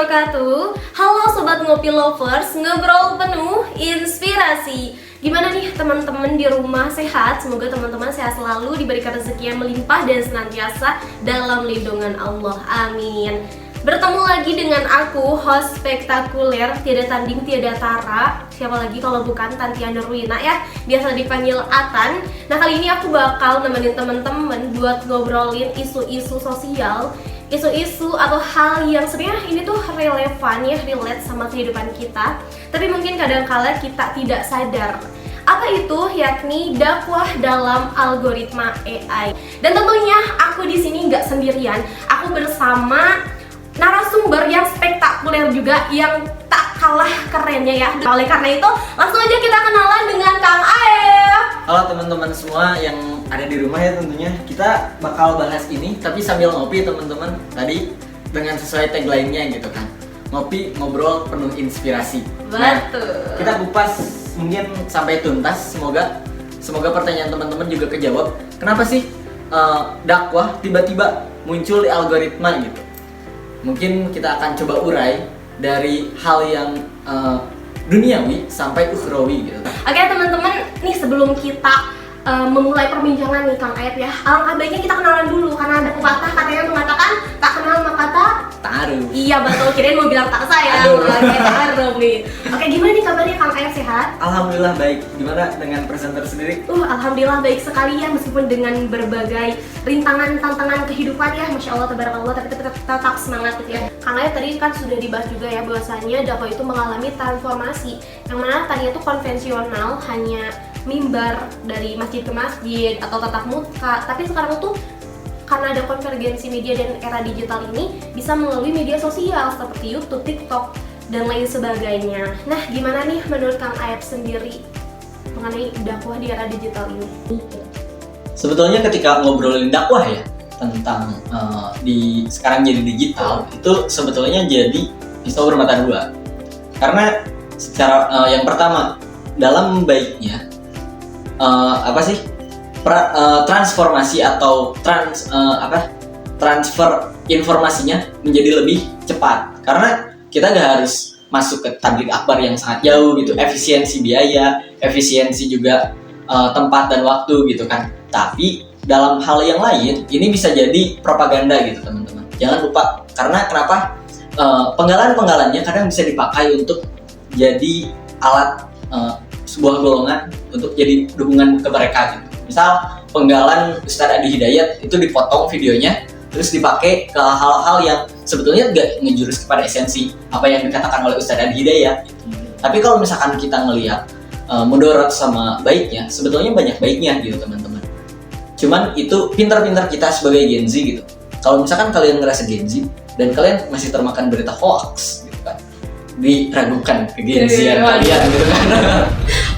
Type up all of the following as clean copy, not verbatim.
wabarakatuh. Halo Sobat Ngopi Lovers, ngobrol penuh inspirasi. Gimana nih teman-teman di rumah, sehat? Semoga teman-teman sehat selalu, diberikan rezeki yang melimpah dan senantiasa dalam lindungan Allah. Amin. Bertemu lagi dengan aku, host spektakuler, tiada tanding, tiada tara. Siapa lagi kalau bukan Tantia Nurwina ya, biasa dipanggil Atan. Nah, kali ini aku bakal nemenin teman-teman buat ngobrolin isu-isu sosial, isu-isu atau hal yang sebenarnya ini tuh relevan ya, relate sama kehidupan kita, tapi mungkin kadang-kala kita tidak sadar. Apa itu? Yakni dakwah dalam algoritma AI. Dan tentunya aku di sini nggak sendirian. Aku bersama narasumber yang spektakuler juga, yang tak kalah kerennya ya. Oleh karena itu, langsung aja kita kenalan dengan Kang Aep. Halo teman-teman semua yang ada di rumah ya, tentunya kita bakal bahas ini tapi sambil ngopi teman-teman. Tadi dengan sesuai tagline-nya gitu kan, ngopi ngobrol penuh inspirasi. Betul. Nah, kita kupas mungkin sampai tuntas. Semoga pertanyaan teman-teman juga kejawab. Kenapa sih dakwah tiba-tiba muncul di algoritma gitu? Mungkin kita akan coba urai dari hal yang duniawi sampai ukhrawi gitu. Oke teman-teman, nih sebelum kita memulai perbincangan nih Kang Aep ya, alangkah baiknya kita kenalan dulu, karena ada pepatah katanya mengatakan tak kenal maka Taruh. Iya betul, kirain mau bilang tak sayang. Taruh nih. Oke, gimana nih kabarnya Kang Aep, sehat? Alhamdulillah baik. Gimana dengan presenter sendiri? Alhamdulillah baik sekali ya, meskipun dengan berbagai rintangan, tantangan kehidupan ya, Masya Allah, tabarakallah, tapi tetap semangat gitu ya. Kang Aep tadi kan sudah dibahas juga ya, bahwasanya dakwah itu mengalami transformasi, yang mana tadinya itu konvensional, hanya mimbar dari masjid ke masjid atau tatap muka, tapi sekarang tuh karena ada konvergensi media dan era digital ini bisa melalui media sosial seperti YouTube, TikTok, dan lain sebagainya. Nah, gimana nih menurut Kang Aep sendiri mengenai dakwah di era digital ini? Sebetulnya ketika ngobrolin dakwah ya tentang di sekarang jadi digital, itu sebetulnya jadi pisau bermata dua. Karena secara yang pertama, dalam baiknya transformasi atau transfer informasinya menjadi lebih cepat, karena kita nggak harus masuk ke tablik akbar yang sangat jauh gitu, efisiensi biaya, efisiensi juga tempat dan waktu gitu kan. Tapi dalam hal yang lain ini bisa jadi propaganda gitu teman-teman. Jangan lupa, karena kenapa penggalan-penggalannya kadang bisa dipakai untuk jadi alat sebuah golongan untuk jadi dukungan ke mereka gitu. Misal penggalan Ustadz Adi Hidayat itu dipotong videonya, terus dipakai ke hal-hal yang sebetulnya nggak ngejurus kepada esensi apa yang dikatakan oleh Ustadz Adi Hidayat. Tapi kalau misalkan kita ngelihat mudarat sama baiknya, sebetulnya banyak baiknya gitu teman-teman. Cuman itu pintar-pintar kita sebagai Gen Z gitu. Kalau misalkan kalian ngerasa Gen Z dan kalian masih termakan berita hoax gitu kan, diragukan kegenzian kalian gitu kan.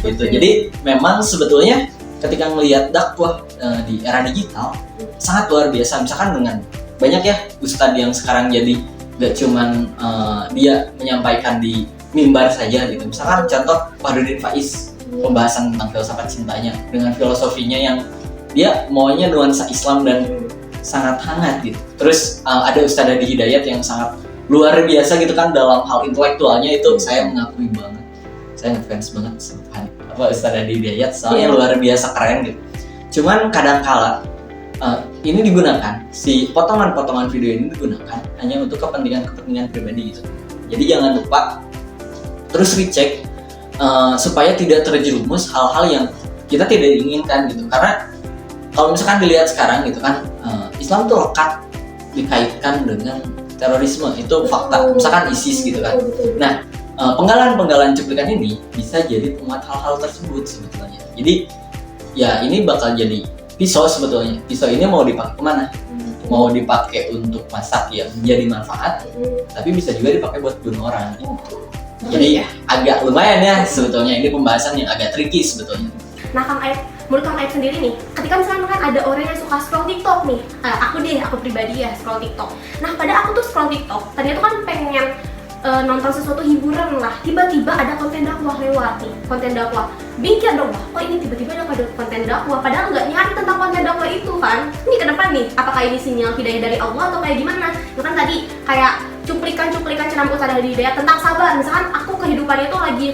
Gitu. Jadi memang sebetulnya ketika melihat dakwah di era digital sangat luar biasa. Misalkan dengan banyak ya ustadz yang sekarang jadi gak cuman dia menyampaikan di mimbar saja gitu. Misalkan contoh Wahyudin Faiz, pembahasan tentang filsafat cintanya dengan filosofinya yang dia maunya nuansa Islam dan sangat hangat gitu. Terus ada Ustadz Adi Hidayat yang sangat luar biasa gitu kan dalam hal intelektualnya, itu saya mengakui banget. Saya ngefans banget sama Ustadz Adi Hidayat, soalnya luar biasa keren gitu. Cuman kadang-kala ini digunakan, si potongan-potongan video ini digunakan hanya untuk kepentingan pribadi gitu. Jadi jangan lupa terus recheck supaya tidak terjerumus hal-hal yang kita tidak inginkan gitu. Karena kalau misalkan dilihat sekarang gitu kan, Islam tuh lekat dikaitkan dengan terorisme, itu fakta. Misalkan ISIS gitu kan. Nah, penggalan-penggalan cuplikan ini bisa jadi penguat hal-hal tersebut sebetulnya. Jadi ya ini bakal jadi pisau sebetulnya. Pisau ini mau dipakai kemana? Mau dipakai untuk masak yang menjadi manfaat, tapi bisa juga dipakai buat bunuh orang. Jadi agak lumayan ya sebetulnya, ini pembahasan yang agak tricky sebetulnya. Nah Kang Aep, menurut Kang Aep sendiri nih, ketika misalnya kan ada orang yang suka scroll TikTok nih, aku pribadi ya scroll TikTok. Nah pada aku tuh scroll TikTok, ternyata kan pengen nonton sesuatu hiburan lah, tiba-tiba ada konten dakwah lewat nih, konten dakwah. Mikir dong, kok ini tiba-tiba ada konten dakwah, padahal nggak nyari tentang konten dakwah itu kan. Ini kenapa nih? Apakah ini sinyal hidayah dari Allah atau kayak gimana? Itu kan tadi kayak cuplikan ceramah Ustadz Hadi Hidayat tentang sabar. Misalkan aku kehidupannya tuh lagi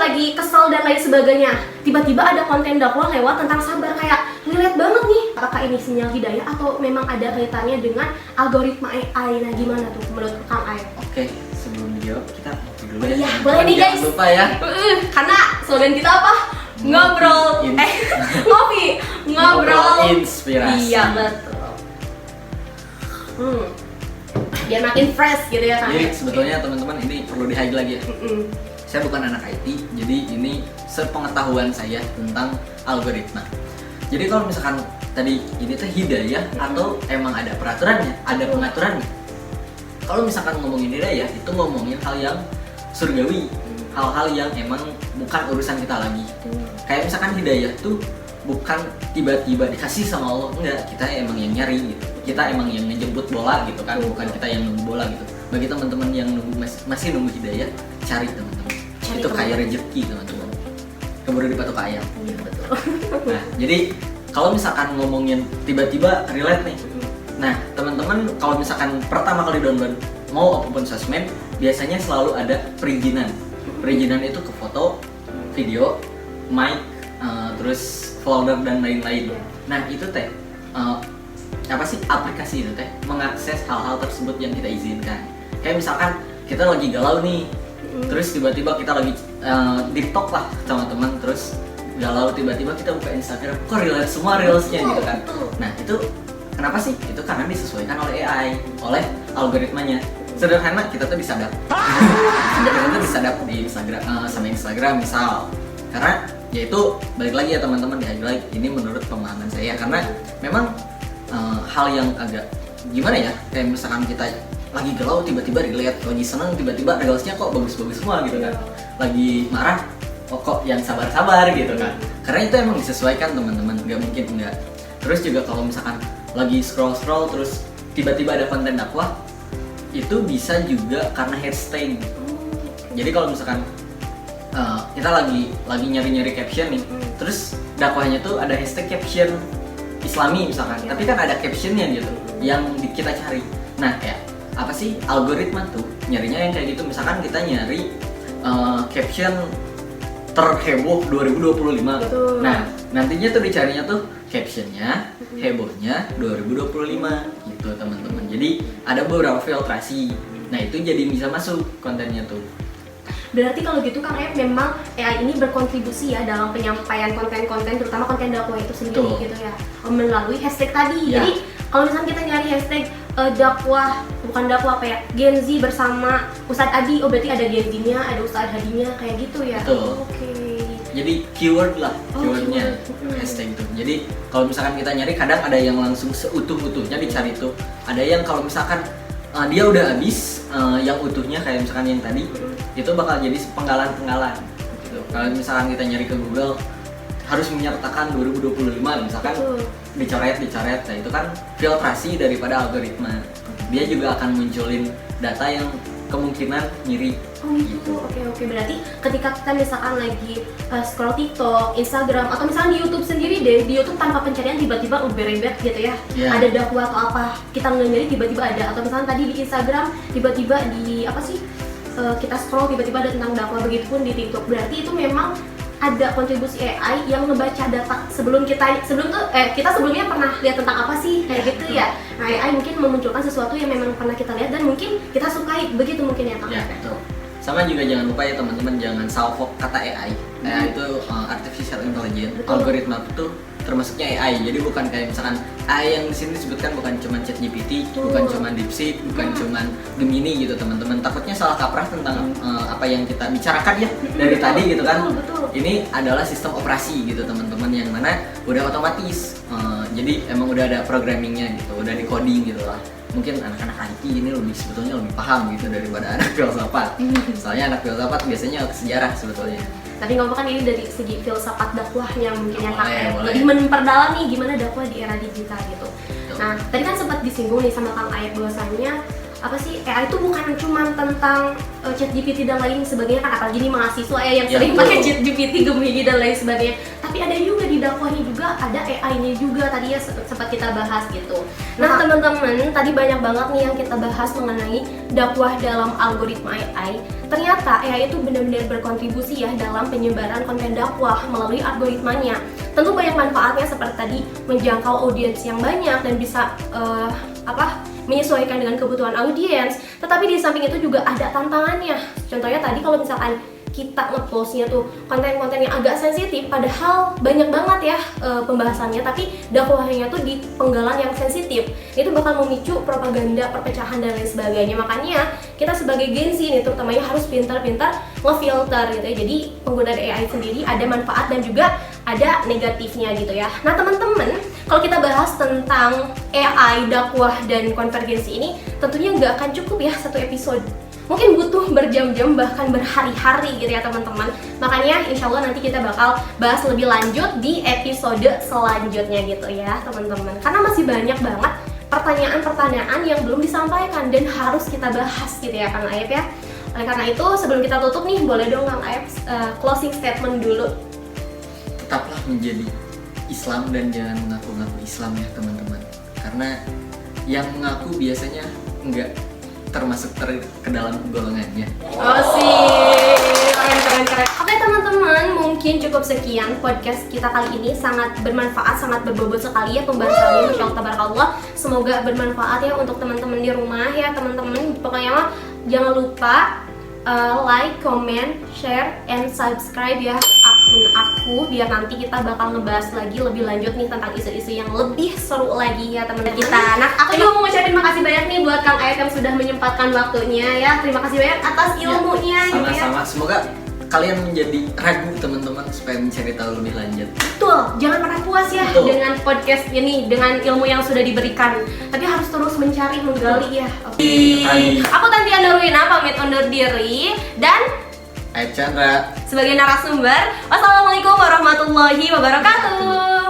lagi kesel dan lain sebagainya, tiba-tiba ada konten dakwah lewat tentang sabar, kayak relate banget nih. Apakah ini sinyal hidayah atau memang ada kaitannya dengan algoritma AI? Nah gimana tuh menurut Kang Aep? Oke, sebelum dijawab kita ngopi dulu ya. Iya, boleh nih guys. Jangan lupa ya. Karena slogan kita apa? Ngobrol ngobrol inspirasi. Iya betul. Biar makin fresh gitu ya Kang. Jadi sebetulnya teman-teman ini perlu di-highlight lagi ya. Saya bukan anak IT, jadi ini sepengetahuan saya tentang algoritma. Jadi kalau misalkan tadi ini tuh hidayah atau emang ada peraturannya, ada pengaturannya. Kalau misalkan ngomongin hidayah, itu ngomongin hal yang surgawi, hal-hal yang emang bukan urusan kita lagi. Kayak misalkan hidayah tuh bukan tiba-tiba dikasih sama Allah, enggak, kita emang yang nyari gitu. Kita emang yang ngejemput bola gitu kan, bukan kita yang nunggu bola gitu. Bagi teman-teman yang masih nunggu hidayah, cari teman-teman. Itu kayak rezeki teman-teman. Keburu dipatok ayam. Iya betul. Nah, jadi kalau misalkan ngomongin tiba-tiba relate nih. Nah, teman-teman kalau misalkan pertama kali download mau apapun sosmed, biasanya selalu ada perizinan. Perizinan itu ke foto, video, mic, terus folder dan lain-lain. Nah, itu teh apa sih aplikasi itu teh mengakses hal-hal tersebut yang kita izinkan. Kayak misalkan kita lagi galau nih, terus tiba-tiba kita lagi TikTok lah sama teman, terus galau tiba-tiba kita buka Instagram, kok relate semua reelsnya gitu kan. Nah itu kenapa sih? Itu karena disesuaikan oleh AI, oleh algoritmanya. Sederhana, kita tuh disadap. Kita tuh disadap di Instagram sama Instagram misal. Karena yaitu balik lagi ya teman-teman, di highlight ini menurut pemahaman saya, karena memang hal yang agak gimana ya, kayak misalkan kita lagi galau tiba-tiba relate, lagi senang tiba-tiba reelsnya kok bagus-bagus semua gitu kan, lagi marah kok yang sabar-sabar gitu kan, karena itu emang disesuaikan teman-teman, nggak mungkin enggak. Terus juga kalau misalkan lagi scroll terus tiba-tiba ada konten dakwah, itu bisa juga karena hashtag. Jadi kalau misalkan kita lagi nyari-nyari caption nih, terus dakwahnya tuh ada hashtag caption Islami misalkan, tapi kan ada captionnya gitu yang kita cari. Nah kayak apa sih algoritma tuh nyarinya yang kayak gitu. Misalkan kita nyari caption terheboh 2025. Betul. Nah nantinya tuh dicarinya tuh captionnya hebohnya 2025 gitu teman-teman. Jadi ada beberapa filtrasi. Nah itu jadi bisa masuk kontennya tuh. Berarti kalau gitu Kang Aep memang AI ini berkontribusi ya dalam penyampaian konten-konten, terutama konten dakwah itu sendiri. Betul. Gitu ya, melalui hashtag tadi. Ya. Jadi kalau misalnya kita nyari hashtag dakwah, bukan dakwah apa ya, Gen Z bersama Ustadz Adi, oh berarti ada Gen Z-nya, ada Ustadz Hadinya, kayak gitu ya. Betul. Oke. Jadi keyword lah, keywordnya hashtag itu. Jadi kalau misalkan kita nyari, kadang ada yang langsung seutuh-utuhnya dicari tuh. Ada yang kalau misalkan dia udah habis yang utuhnya kayak misalkan yang tadi, itu bakal jadi penggalan-penggalan gitu. Kalau misalkan kita nyari ke Google harus menyertakan 2025 misalkan, dicoret, nah itu kan filtrasi daripada algoritma. Dia juga akan munculin data yang kemungkinan mirip. Oh gitu. Oke. Berarti ketika kita misalkan lagi scroll TikTok, Instagram, atau misalnya di YouTube sendiri deh, di YouTube tanpa pencarian tiba-tiba uber-uber gitu ya, ada dakwah atau apa, kita nggak nyari tiba-tiba ada. Atau misalnya tadi di Instagram tiba-tiba di apa sih, kita scroll tiba-tiba ada tentang dakwah, begitupun di TikTok. Berarti itu memang ada kontribusi AI yang ngebaca data sebelum kita sebelumnya pernah lihat tentang apa sih kayak gitu ya. Nah, AI mungkin memunculkan sesuatu yang memang pernah kita lihat dan mungkin kita sukai, begitu mungkin ya Kang. Ya betul. Sama juga jangan lupa ya teman-teman, jangan salfok kata AI. AI itu artificial intelligence. Betul. Algoritma itu termasuknya AI. Jadi bukan kayak misalkan AI yang di sini disebutkan bukan cuma ChatGPT, bukan cuma DeepSeek, bukan cuma Gemini gitu teman-teman. Takutnya salah kaprah tentang apa yang kita bicarakan ya dari tadi gitu kan. Betul. Ini adalah sistem operasi gitu teman-teman, yang mana udah otomatis. Jadi emang udah ada programmingnya gitu, udah di coding gitu lah. Mungkin anak-anak IT ini sebetulnya lebih paham gitu daripada anak filsafat. Soalnya anak filsafat biasanya sejarah sebetulnya. Tapi ngomong kan ini dari segi filsafat dakwahnya mungkin ya Kang Aep, lebih memperdalam nih gimana dakwah di era digital gitu. Nah tadi kan sempat disinggung nih sama Kang Aep bahwasanya apa sih, AI itu bukan cuma tentang ChatGPT dan lain sebagainya kan, apalagi nih mahasiswa ya yang sering pakai ChatGPT, Gemini dan lain sebagainya. Tapi tapi ada juga di dakwahnya juga ada AI-nya juga tadi ya sempat kita bahas gitu. Nah teman-teman, tadi banyak banget nih yang kita bahas mengenai dakwah dalam algoritma AI. Ternyata AI itu benar-benar berkontribusi ya dalam penyebaran konten dakwah melalui algoritmanya. Tentu banyak manfaatnya seperti tadi menjangkau audiens yang banyak dan bisa menyesuaikan dengan kebutuhan audiens. Tetapi di samping itu juga ada tantangannya. Contohnya tadi kalau misalkan kita ngepostnya tuh konten-konten yang agak sensitif, padahal banyak banget ya pembahasannya, tapi dakwahnya tuh di penggalan yang sensitif, itu bakal memicu propaganda, perpecahan dan lain sebagainya. Makanya kita sebagai Gen Z nih terutamanya harus pintar-pintar ngefilter gitu ya. Jadi penggunaan AI sendiri ada manfaat dan juga ada negatifnya gitu ya. Nah teman-teman, kalau kita bahas tentang AI, dakwah dan konvergensi ini, tentunya nggak akan cukup ya satu episode. Mungkin butuh berjam-jam bahkan berhari-hari gitu ya teman-teman. Makanya insya Allah nanti kita bakal bahas lebih lanjut di episode selanjutnya gitu ya teman-teman. Karena masih banyak banget pertanyaan-pertanyaan yang belum disampaikan dan harus kita bahas gitu ya Kang Aep ya. Oleh karena itu sebelum kita tutup nih, boleh dong Kang Aep closing statement dulu. Tetaplah menjadi Islam dan jangan mengaku-ngaku Islam ya teman-teman. Karena yang mengaku biasanya enggak termasuk ke dalam golongannya. Oh sih, keren. Oke teman-teman, mungkin cukup sekian podcast kita kali ini. Sangat bermanfaat, sangat berbobot sekali ya pembahasannya. Masya Allah, tabarakallah. Semoga bermanfaat ya untuk teman-teman di rumah ya teman-teman. Pokoknya jangan lupa like, comment, share, and subscribe ya akun aku, biar nanti kita bakal ngebahas lagi lebih lanjut nih tentang isu-isu yang lebih seru lagi ya teman-teman kita. Nah, aku juga mau ngucapin makasih banyak nih buat Kang Aep yang sudah menyempatkan waktunya ya. Terima kasih banyak atas ilmunya gitu ya. Sama-sama, semoga kalian menjadi ragu teman-teman supaya mencari tahu lebih lanjut. Betul, jangan pernah puas ya dengan podcast ini, dengan ilmu yang sudah diberikan. Tapi harus terus mencari, menggali ya. Oke. Aku Tanti Andorwina pamit undur diri dan Aep Chandra sebagai narasumber. Wassalamualaikum warahmatullahi wabarakatuh.